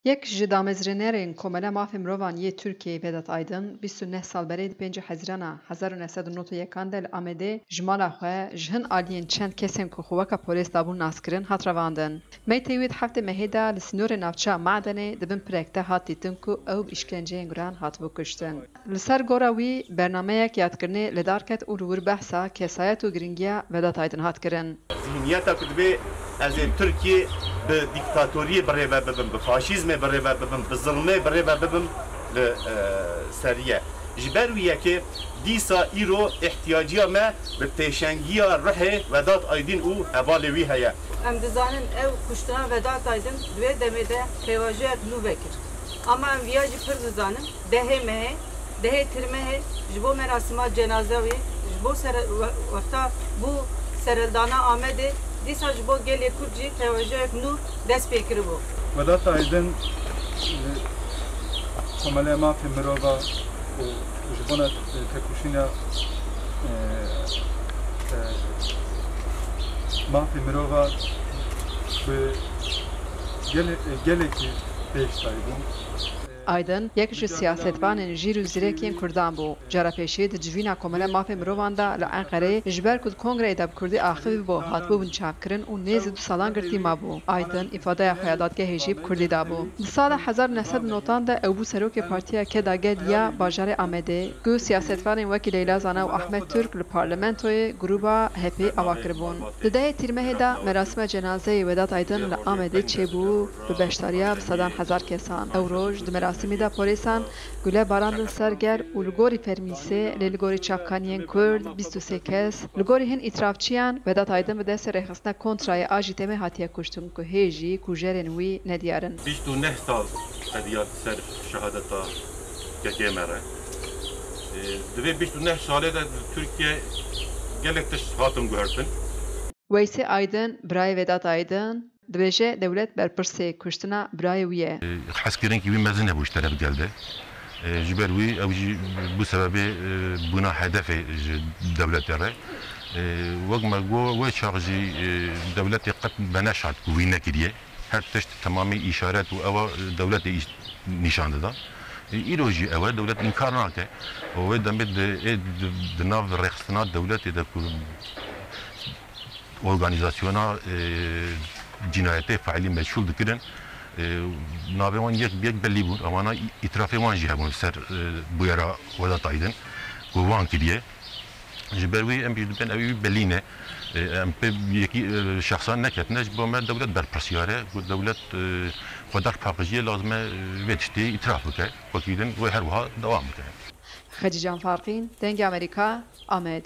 Yek ji damezrênerên Komela Mafê Mirovan yê Tirkiyeyê Vedat Aydın, 29 sal berê di 5 Hezirana 1991 de li Amedê ji mala xwe ji hin aliyên çend kesên ku xwe weka polîs dabûn naskirin hat revandin. Meytê wê di heftê mehê de li sînorê navçeya Madenê di bin pirek de hat dîtin ku ew bi îşkenceyên guran hatibû kuştin. Li ser gora wî bernameyek yadkirinê li dar ket û li wir behsa kesayet û giringiya Vedat Aydın hat kirin. Zihniyeta ku dibe ez ê Tirkiye bi dîktatoriyê birêve bibim, bi faşîzmê birêve bibim, bi zilmê birêve bibim li seriye. Ji ber wî yekê dîsa îro ihtiyaciya me bi têşengiya rihê Vedat Aydın û hevalê wî heye. Em dizanin ew kuştina Vedat Aydın divê demê de pêvajiyek nû vekir. Ama em viya jî pir dizanin dehê mehê, dehê tirmehê ji bo merasîma cenaze wê, ji bo wexta bû sereldana Amedê dîsa ji bo gelê Kurd jî pêvajiyek nû dest pê kiribû. Vedat Aydın Komela Mafê Mirova û ji bona têkoşîna Mafê Mirova bi gelekî pêş daybûn. Aydın yek ji siyasetvanên jîr û zîrekên Kurdan bû. Cara pêşî di civîna Komela Mafê Mirovan de li Enqereyê ji ber ku di Kongreyê de bi Kurdî axivî bû hatibû binçavkirin û nêzî 2 salan girtî mabû. Aydın îfadeya xwe ya dadgehê jî bi Kurdî dabû. Di sala 1990 de ew bû serokê Partiya Keda Gel ya bajarê Amedê ku siyasetvanên wekî Leyla Zana û Ahmet Türk li parlamentoyê gruba HP ava kiribûn. Di dehê tîrmehê de merasîma cenazeyê Vedat Aydın li Amedê çêbû bi beşdariya bi sedan hezar kesan. Ew roj di merasimê de polîsan gule barandin ser ger û li gorî fermîsê lê li gorî çavkaniyên Kurd 23 kes li gorî hin îtirafçiyan Vedat Aydın bi destê rêxistina kontrayê a jî temê hatiye kuştin ku hê jî kujerên wî nediyarin. 29 sal qediyat ser şehadeta gekêmere. Divê 29 salê de Türkiye gelek tiş hatin guhertin. Weysê Aydın, birayê Vedat Aydın, dibêje dewlet berpirsê kuştina birayê wî ye. Hezkirin ki wî mezin nebû ji teref gelde. Ji ber wî ew jî bu sebebê bûna hedefê ji dewletê re. Wek me got wê çax jî dewletê qet me neşart ku wî nekiriye. Her tişt temamî îşaret û ewa dewletê nîşan dida. Îro jî ew e dewlet înkar nake. Wê demê di nav rêxistina dewletê de ku organizasyona cinayetê feilî meçhûl dikirin. Navê wan yek bellî bûn, ewana îtirafê wan jî hebûn ser bûyera Vedat Aydın ku wan kiriye. Ji ber wî em jî dibin ew wî bellî ne. Em pê yekî şexsan neketine ji bo me dewlet berpirsiyar e ku dewlet xwedar paqijiyê lazim e vê tiştê îtiraf bike. Wekî din wê her wiha dewam bike. Xecî Can Farqîn, Dengê Amerîka, Amed.